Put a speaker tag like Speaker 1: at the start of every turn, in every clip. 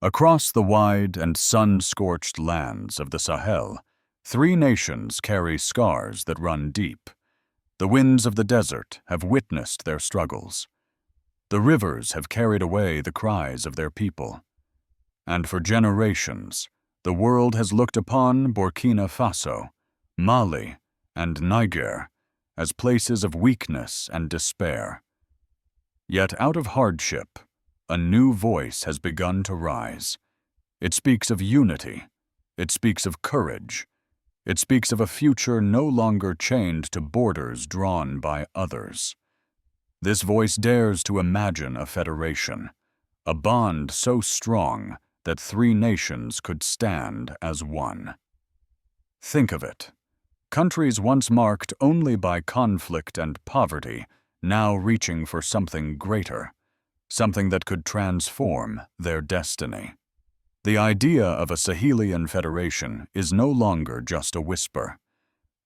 Speaker 1: Across the wide and sun-scorched lands of the Sahel, three nations carry scars that run deep. The winds of the desert have witnessed their struggles. The rivers have carried away the cries of their people. And for generations, the world has looked upon Burkina Faso, Mali, and Niger as places of weakness and despair. Yet out of hardship, a new voice has begun to rise. It speaks of unity. It speaks of courage. It speaks of a future no longer chained to borders drawn by others. This voice dares to imagine a federation, a bond so strong that three nations could stand as one. Think of it. Countries once marked only by conflict and poverty, now reaching for something greater, something that could transform their destiny. The idea of a Sahelian federation is no longer just a whisper.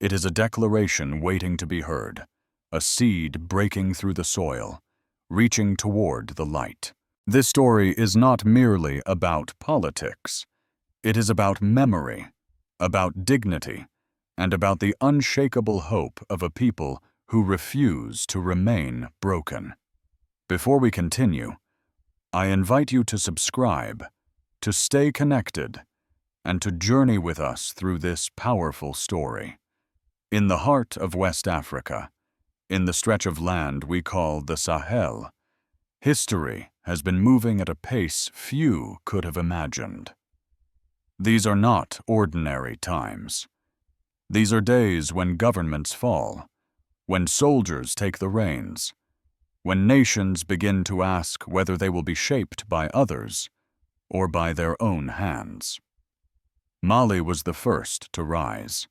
Speaker 1: It is a declaration waiting to be heard, a seed breaking through the soil, reaching toward the light. This story is not merely about politics. It is about memory, about dignity, and about the unshakable hope of a people who refuse to remain broken. Before we continue, I invite you to subscribe, to stay connected, and to journey with us through this powerful story. In the heart of West Africa, in the stretch of land we call the Sahel, history has been moving at a pace few could have imagined. These are not ordinary times. These are days when governments fall, when soldiers take the reins, when nations begin to ask whether they will be shaped by others or by their own hands. Mali was the first to rise.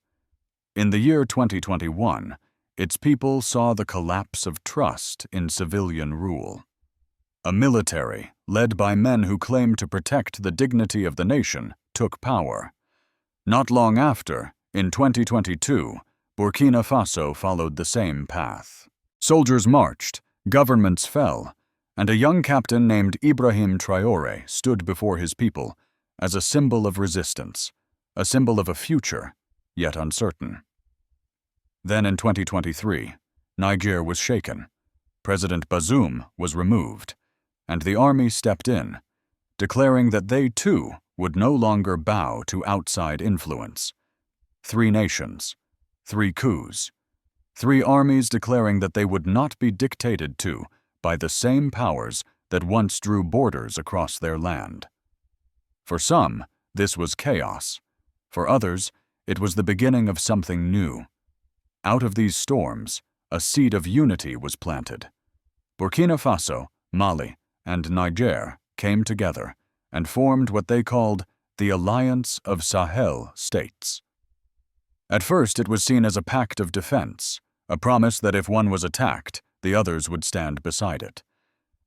Speaker 1: In the year 2021, its people saw the collapse of trust in civilian rule. A military, led by men who claimed to protect the dignity of the nation, took power. Not long after, in 2022, Burkina Faso followed the same path. Soldiers marched, governments fell, and a young captain named Ibrahim Traore stood before his people as a symbol of resistance, a symbol of a future, yet uncertain. Then in 2023, Niger was shaken. President Bazoum was removed, and the army stepped in, declaring that they too would no longer bow to outside influence. Three nations, three coups, three armies declaring that they would not be dictated to by the same powers that once drew borders across their land. For some, this was chaos. For others, it was the beginning of something new. Out of these storms, a seed of unity was planted. Burkina Faso, Mali, and Niger came together and formed what they called the Alliance of Sahel States. At first, it was seen as a pact of defense, a promise that if one was attacked, the others would stand beside it.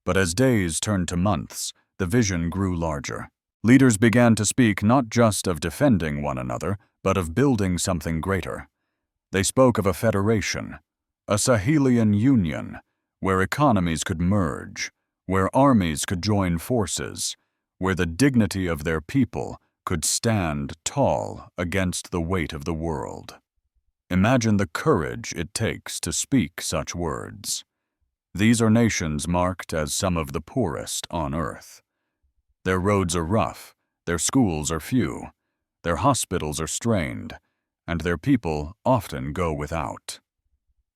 Speaker 1: But as days turned to months, the vision grew larger. Leaders began to speak not just of defending one another, but of building something greater. They spoke of a federation, a Sahelian union, where economies could merge, where armies could join forces, where the dignity of their people could stand tall against the weight of the world. Imagine the courage it takes to speak such words. These are nations marked as some of the poorest on earth. Their roads are rough, their schools are few, their hospitals are strained, and their people often go without.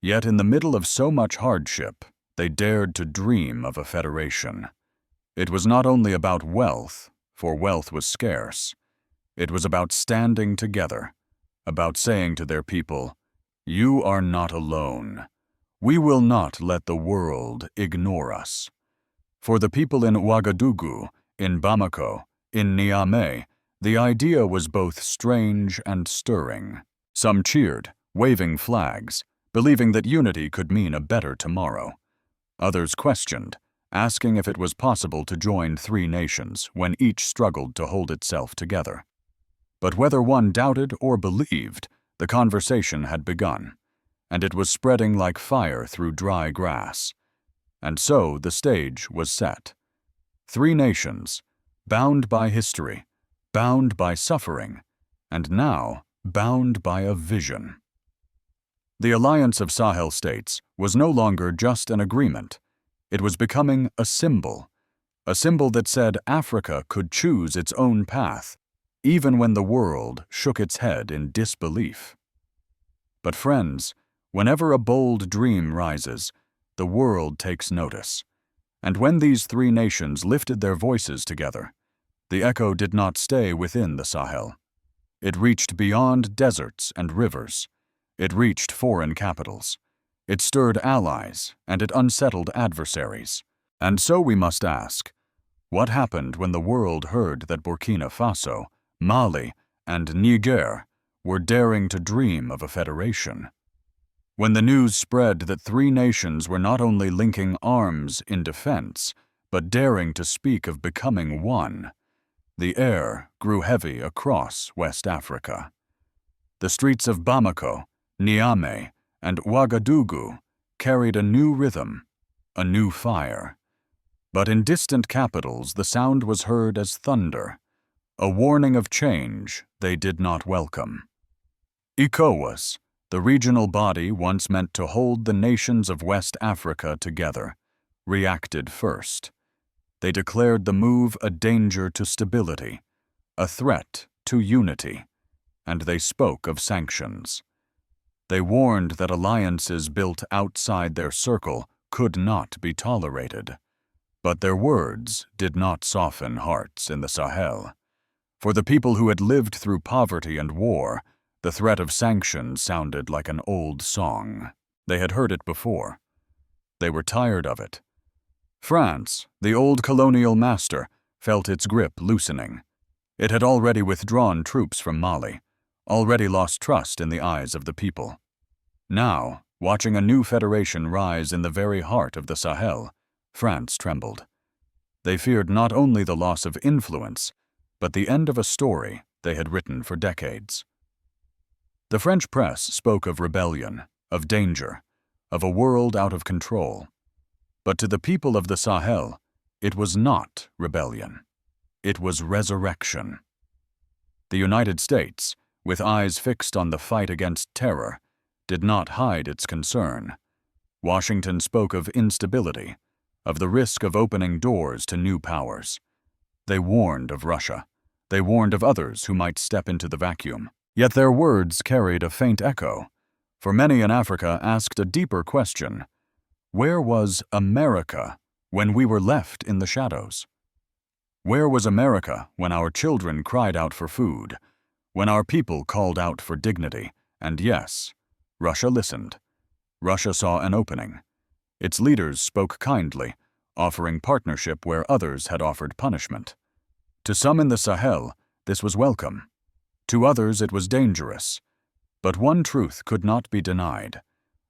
Speaker 1: Yet in the middle of so much hardship, they dared to dream of a federation. It was not only about wealth, for wealth was scarce. It was about standing together, about saying to their people, "You are not alone. We will not let the world ignore us." For the people in Ouagadougou, in Bamako, in Niamey, the idea was both strange and stirring. Some cheered, waving flags, believing that unity could mean a better tomorrow. Others questioned, asking if it was possible to join three nations when each struggled to hold itself together. But whether one doubted or believed, the conversation had begun, and it was spreading like fire through dry grass. And so the stage was set. Three nations, bound by history, bound by suffering, and now bound by a vision. The alliance of Sahel states was no longer just an agreement. It was becoming a symbol that said Africa could choose its own path, even when the world shook its head in disbelief. But friends, whenever a bold dream rises, the world takes notice. And when these three nations lifted their voices together, the echo did not stay within the Sahel. It reached beyond deserts and rivers. It reached foreign capitals. It stirred allies, and it unsettled adversaries. And so we must ask, what happened when the world heard that Burkina Faso, Mali, and Niger were daring to dream of a federation? When the news spread that three nations were not only linking arms in defense, but daring to speak of becoming one, the air grew heavy across West Africa. The streets of Bamako, Niamey, and Ouagadougou carried a new rhythm, a new fire. But in distant capitals the sound was heard as thunder, a warning of change they did not welcome. ECOWAS, the regional body once meant to hold the nations of West Africa together, reacted first. They declared the move a danger to stability, a threat to unity, and they spoke of sanctions. They warned that alliances built outside their circle could not be tolerated. But their words did not soften hearts in the Sahel. For the people who had lived through poverty and war, the threat of sanctions sounded like an old song. They had heard it before. They were tired of it. France, the old colonial master, felt its grip loosening. It had already withdrawn troops from Mali, already lost trust in the eyes of the people. Now, watching a new federation rise in the very heart of the Sahel, France trembled. They feared not only the loss of influence, but the end of a story they had written for decades. The French press spoke of rebellion, of danger, of a world out of control. But to the people of the Sahel, it was not rebellion. It was resurrection. The United States, with eyes fixed on the fight against terror, did not hide its concern. Washington spoke of instability, of the risk of opening doors to new powers. They warned of Russia. They warned of others who might step into the vacuum. Yet their words carried a faint echo, for many in Africa asked a deeper question. Where was America when we were left in the shadows? Where was America when our children cried out for food, when our people called out for dignity? And yes, Russia listened. Russia saw an opening. Its leaders spoke kindly, offering partnership where others had offered punishment. To some in the Sahel, this was welcome. To others, it was dangerous. But one truth could not be denied.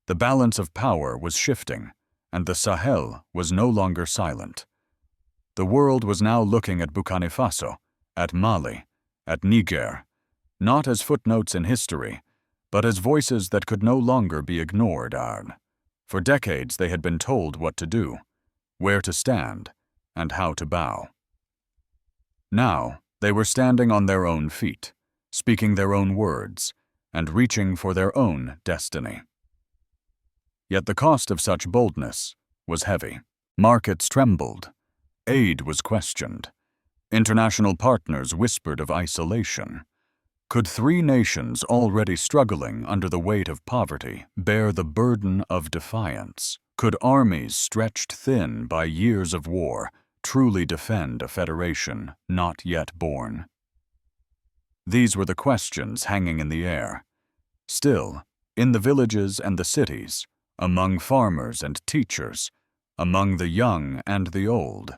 Speaker 1: The balance of power was shifting, and the Sahel was no longer silent. The world was now looking at Burkina Faso, at Mali, at Niger, not as footnotes in history, but as voices that could no longer be ignored. For decades they had been told what to do, where to stand, and how to bow. Now they were standing on their own feet, speaking their own words, and reaching for their own destiny. Yet the cost of such boldness was heavy. Markets trembled. Aid was questioned. International partners whispered of isolation. Could three nations already struggling under the weight of poverty bear the burden of defiance? Could armies stretched thin by years of war truly defend a federation not yet born? These were the questions hanging in the air. Still, in the villages and the cities, among farmers and teachers, among the young and the old,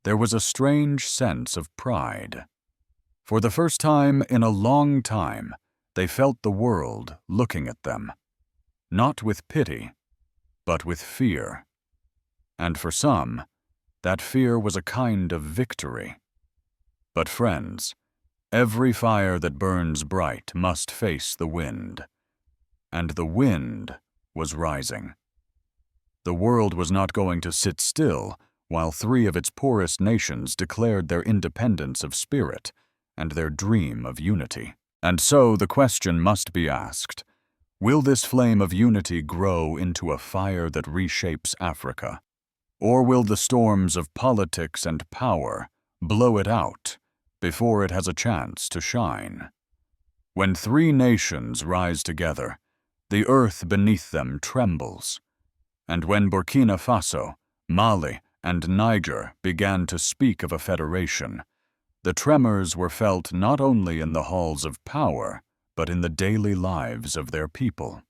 Speaker 1: there was a strange sense of pride. For the first time in a long time, they felt the world looking at them, not with pity, but with fear. And for some, that fear was a kind of victory. But friends, every fire that burns bright must face the wind. And the wind was rising. The world was not going to sit still while 3 of its poorest nations declared their independence of spirit and their dream of unity. And so the question must be asked, will this flame of unity grow into a fire that reshapes Africa? Or will the storms of politics and power blow it out before it has a chance to shine? When 3 nations rise together, the earth beneath them trembles. And when Burkina Faso, Mali, and Niger began to speak of a federation, the tremors were felt not only in the halls of power, but in the daily lives of their people.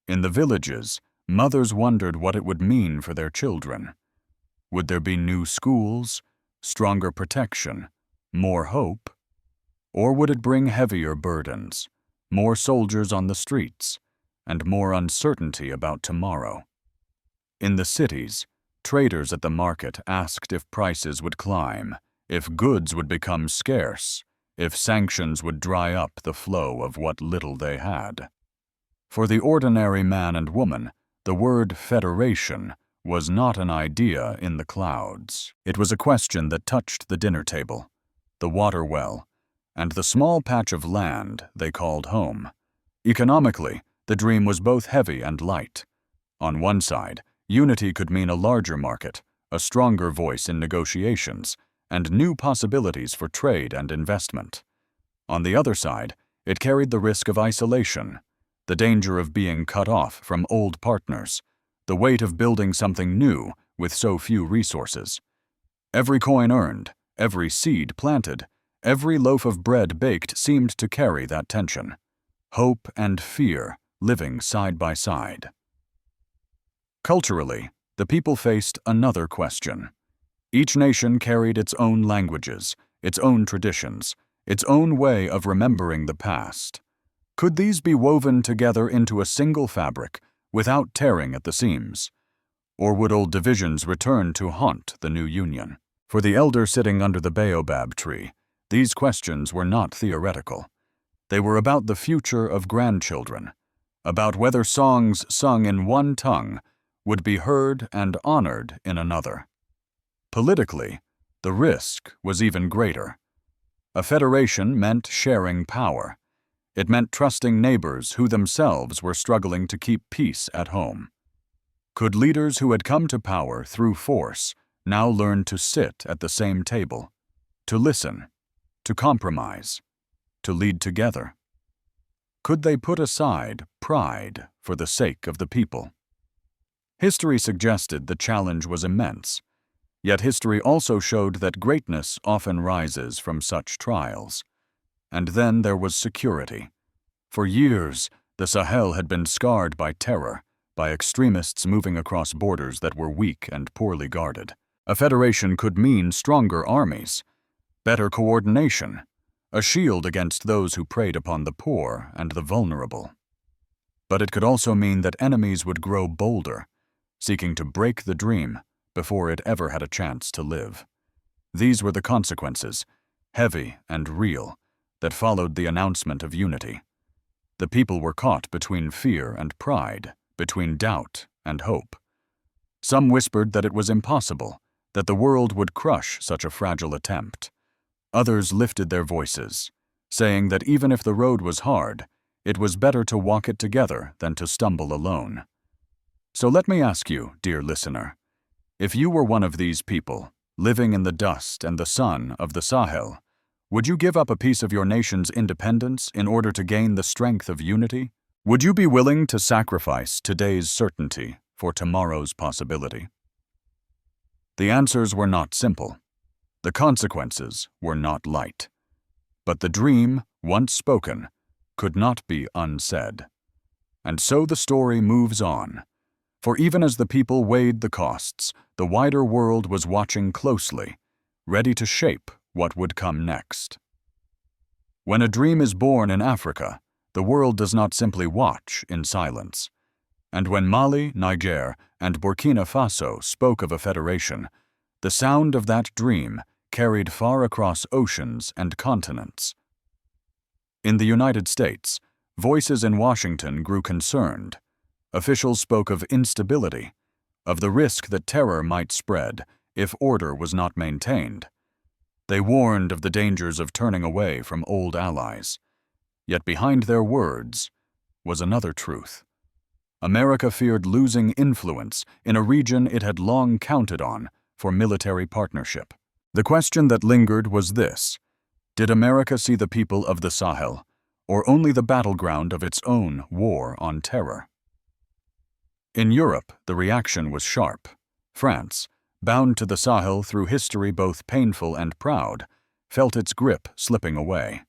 Speaker 1: In the villages, mothers wondered what it would mean for their children. Would there be new schools, stronger protection, more hope? Or would it bring heavier burdens, more soldiers on the streets, and more uncertainty about tomorrow? In the cities, traders at the market asked if prices would climb, if goods would become scarce, if sanctions would dry up the flow of what little they had. For the ordinary man and woman, the word federation was not an idea in the clouds. It was a question that touched the dinner table, the water well, and the small patch of land they called home. Economically, the dream was both heavy and light. On one side, unity could mean a larger market, a stronger voice in negotiations, and new possibilities for trade and investment. On the other side, it carried the risk of isolation, the danger of being cut off from old partners, the weight of building something new with so few resources. Every coin earned, every seed planted, every loaf of bread baked seemed to carry that tension. Hope and fear living side by side. Culturally, the people faced another question. Each nation carried its own languages, its own traditions, its own way of remembering the past. Could these be woven together into a single fabric without tearing at the seams? Or would old divisions return to haunt the new union? For the elder sitting under the baobab tree, these questions were not theoretical. They were about the future of grandchildren, about whether songs sung in one tongue would be heard and honored in another. Politically, the risk was even greater. A federation meant sharing power. It meant trusting neighbors who themselves were struggling to keep peace at home. Could leaders who had come to power through force now learn to sit at the same table, to listen, to compromise, to lead together? Could they put aside pride for the sake of the people? History suggested the challenge was immense, yet history also showed that greatness often rises from such trials. And then there was security. For years, the Sahel had been scarred by terror, by extremists moving across borders that were weak and poorly guarded. A federation could mean stronger armies, better coordination, a shield against those who preyed upon the poor and the vulnerable. But it could also mean that enemies would grow bolder, seeking to break the dream before it ever had a chance to live. These were the consequences, heavy and real, that followed the announcement of unity. The people were caught between fear and pride, between doubt and hope. Some whispered that it was impossible, that the world would crush such a fragile attempt. Others lifted their voices, saying that even if the road was hard, it was better to walk it together than to stumble alone. So let me ask you, dear listener, if you were one of these people, living in the dust and the sun of the Sahel, would you give up a piece of your nation's independence in order to gain the strength of unity? Would you be willing to sacrifice today's certainty for tomorrow's possibility? The answers were not simple. The consequences were not light. But the dream, once spoken, could not be unsaid. And so the story moves on. For even as the people weighed the costs, the wider world was watching closely, ready to shape what would come next. When a dream is born in Africa, the world does not simply watch in silence. And when Mali, Niger, and Burkina Faso spoke of a federation, the sound of that dream carried far across oceans and continents. In the United States, voices in Washington grew concerned. Officials spoke of instability, of the risk that terror might spread if order was not maintained. They warned of the dangers of turning away from old allies. Yet behind their words was another truth. America feared losing influence in a region it had long counted on for military partnership. The question that lingered was this: did America see the people of the Sahel, or only the battleground of its own war on terror? In Europe, the reaction was sharp. France, bound to the Sahel through history both painful and proud, felt its grip slipping away.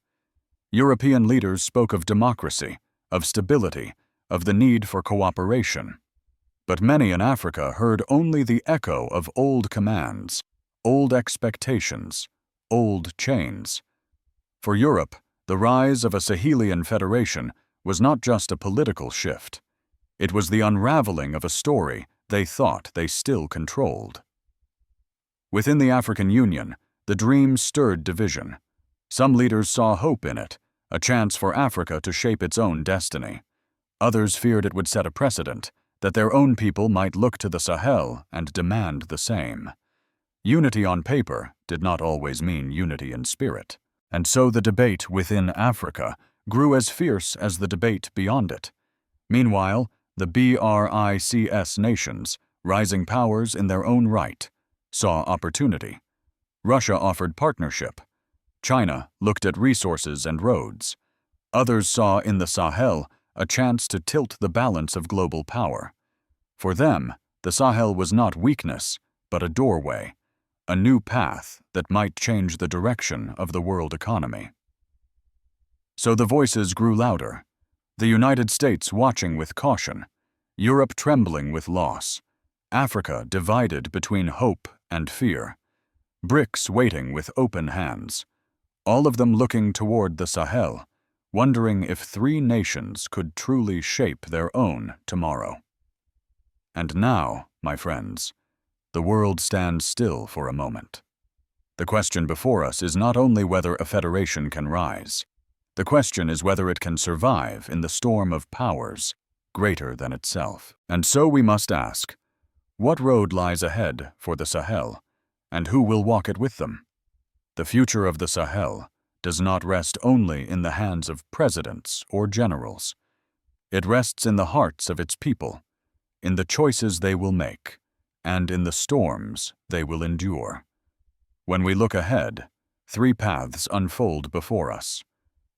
Speaker 1: European leaders spoke of democracy, of stability, of the need for cooperation. But many in Africa heard only the echo of old commands, old expectations, old chains. For Europe, the rise of a Sahelian federation was not just a political shift. It was the unraveling of a story they thought they still controlled. Within the African Union, the dream stirred division. Some leaders saw hope in it, a chance for Africa to shape its own destiny. Others feared it would set a precedent, that their own people might look to the Sahel and demand the same. Unity on paper did not always mean unity in spirit, and so the debate within Africa grew as fierce as the debate beyond it. Meanwhile, the BRICS nations, rising powers in their own right, saw opportunity. Russia offered partnership. China looked at resources and roads. Others saw in the Sahel a chance to tilt the balance of global power. For them, the Sahel was not weakness, but a doorway, a new path that might change the direction of the world economy. So the voices grew louder. The United States watching with caution, Europe trembling with loss, Africa divided between hope and fear, BRICS waiting with open hands, all of them looking toward the Sahel, wondering if three nations could truly shape their own tomorrow. And now, my friends, the world stands still for a moment. The question before us is not only whether a federation can rise. The question is whether it can survive in the storm of powers greater than itself. And so we must ask, what road lies ahead for the Sahel, and who will walk it with them? The future of the Sahel does not rest only in the hands of presidents or generals. It rests in the hearts of its people, in the choices they will make, and in the storms they will endure. When we look ahead, three paths unfold before us.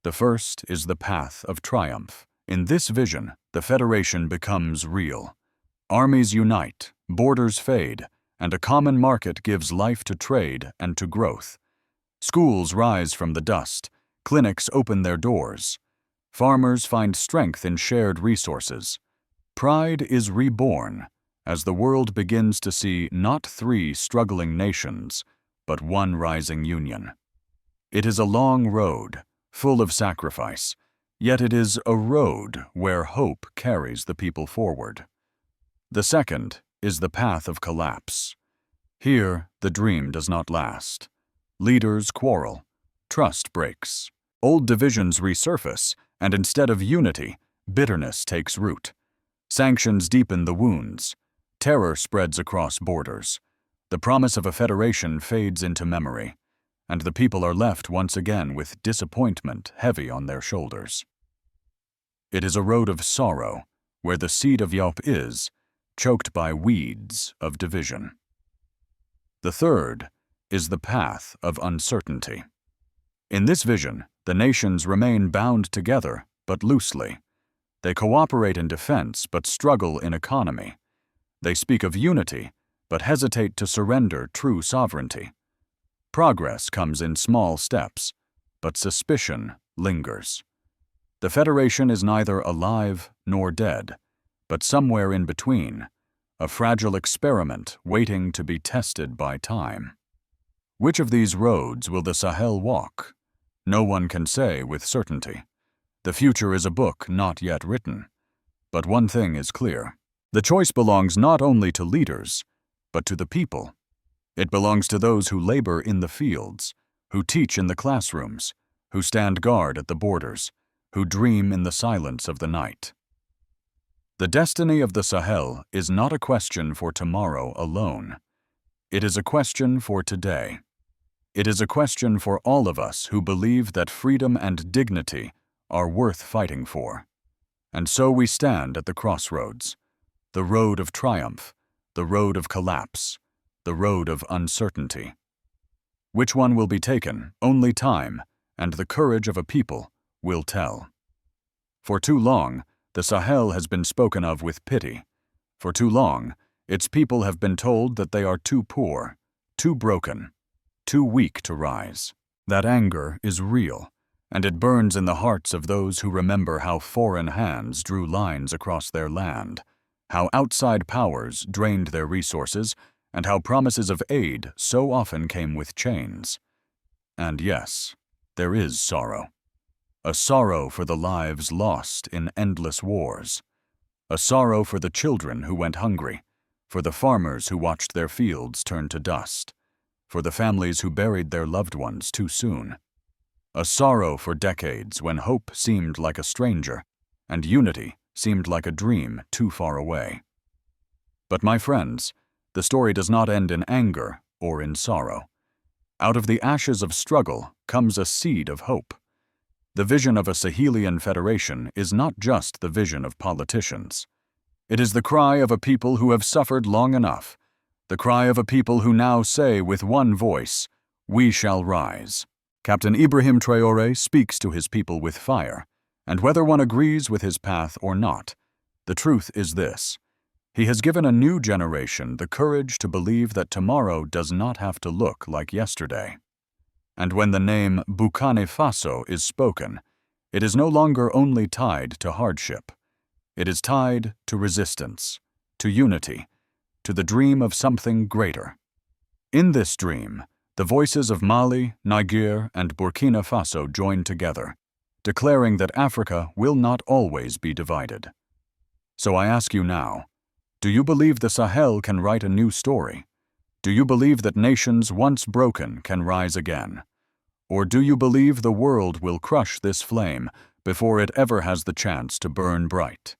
Speaker 1: The first is the path of triumph. In this vision, the Federation becomes real. Armies unite, borders fade, and a common market gives life to trade and to growth. Schools rise from the dust, clinics open their doors. Farmers find strength in shared resources. Pride is reborn as the world begins to see not three struggling nations, but one rising union. It is a long road, full of sacrifice, yet it is a road where hope carries the people forward. The second is the path of collapse. Here, the dream does not last. Leaders quarrel, trust breaks, old divisions resurface, and instead of unity, bitterness takes root. Sanctions deepen the wounds. Terror spreads across borders. The promise of a federation fades into memory, and the people are left once again with disappointment heavy on their shoulders. It is a road of sorrow, where the seed of hope is, choked by weeds of division. The third is the path of uncertainty. In this vision, the nations remain bound together, but loosely. They cooperate in defense, but struggle in economy. They speak of unity, but hesitate to surrender true sovereignty. Progress comes in small steps, but suspicion lingers. The Federation is neither alive nor dead, but somewhere in between, a fragile experiment waiting to be tested by time. Which of these roads will the Sahel walk? No one can say with certainty. The future is a book not yet written. But one thing is clear. The choice belongs not only to leaders, but to the people. It belongs to those who labor in the fields, who teach in the classrooms, who stand guard at the borders, who dream in the silence of the night. The destiny of the Sahel is not a question for tomorrow alone. It is a question for today. It is a question for all of us who believe that freedom and dignity are worth fighting for. And so we stand at the crossroads, the road of triumph, the road of collapse, the road of uncertainty. Which one will be taken, only time and the courage of a people will tell. For too long, the Sahel has been spoken of with pity. For too long, its people have been told that they are too poor, too broken, too weak to rise. That anger is real, and it burns in the hearts of those who remember how foreign hands drew lines across their land, how outside powers drained their resources, and how promises of aid so often came with chains. And yes, there is sorrow. A sorrow for the lives lost in endless wars. A sorrow for the children who went hungry, for the farmers who watched their fields turn to dust, for the families who buried their loved ones too soon. A sorrow for decades when hope seemed like a stranger and unity seemed like a dream too far away. But my friends, the story does not end in anger or in sorrow. Out of the ashes of struggle comes a seed of hope. The vision of a Sahelian federation is not just the vision of politicians. It is the cry of a people who have suffered long enough, the cry of a people who now say with one voice, "We shall rise." Captain Ibrahim Traore speaks to his people with fire, and whether one agrees with his path or not, the truth is this: he has given a new generation the courage to believe that tomorrow does not have to look like yesterday. And when the name Burkina Faso is spoken, it is no longer only tied to hardship. It is tied to resistance, to unity, to the dream of something greater. In this dream, the voices of Mali, Niger, and Burkina Faso join together, declaring that Africa will not always be divided. So I ask you now, do you believe the Sahel can write a new story? Do you believe that nations once broken can rise again? Or do you believe the world will crush this flame before it ever has the chance to burn bright?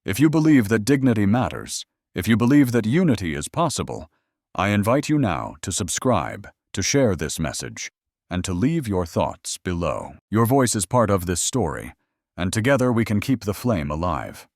Speaker 1: If you believe that dignity matters, if you believe that unity is possible, I invite you now to subscribe, to share this message, and to leave your thoughts below. Your voice is part of this story, and together we can keep the flame alive.